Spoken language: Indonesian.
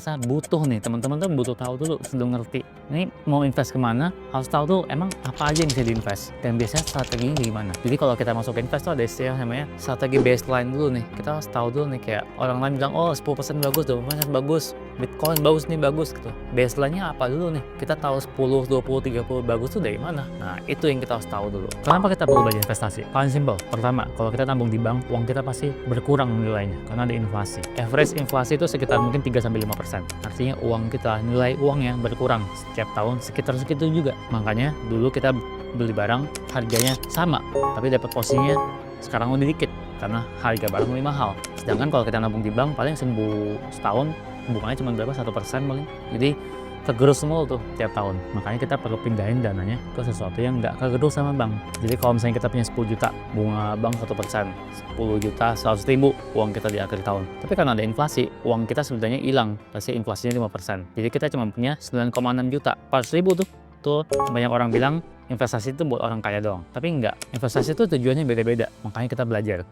Saat butuh nih, teman-teman tuh butuh tahu dulu sebelum ngerti. Ini mau invest kemana, harus tahu tuh emang apa aja yang bisa diinvest dan biasanya strateginya gimana. Jadi kalau kita masuk invest tuh ada istilah namanya strategi baseline dulu nih. Kita harus tahu dulu nih kayak orang lain bilang, oh 10% bagus, 20% bagus, Bitcoin bagus nih, bagus gitu. Baseline-nya apa dulu nih? Kita tahu 10, 20, 30 bagus tuh dari mana? Nah, itu yang kita harus tahu dulu. Kenapa kita perlu belajar investasi? Paling simpel. Pertama, kalau kita nabung di bank, uang kita pasti berkurang nilainya karena ada inflasi. Average inflasi itu sekitar mungkin 3-5%. Artinya uang kita, nilai uang yang berkurang setiap tahun sekitar segitu juga. Makanya dulu kita beli barang harganya sama, tapi dapat posisinya sekarang lebih dikit karena harga barang lebih mahal. Sedangkan kalau kita nabung di bank paling setahun bunganya cuma berapa, 1% paling. Jadi kegerus semua tuh tiap tahun. Makanya kita perlu pindahin dananya ke sesuatu yang nggak kegerus sama bank. Jadi kalau misalnya kita punya 10 juta, bunga bank 1%, 10 juta 100 ribu uang kita di akhir tahun. Tapi karena ada inflasi, uang kita sebenarnya hilang, pasti inflasinya 5%. Jadi kita cuma punya 9,6 juta, 400 ribu tuh. Tuh banyak orang bilang investasi itu buat orang kaya doang. Tapi enggak, investasi itu tujuannya beda-beda. Makanya kita belajar.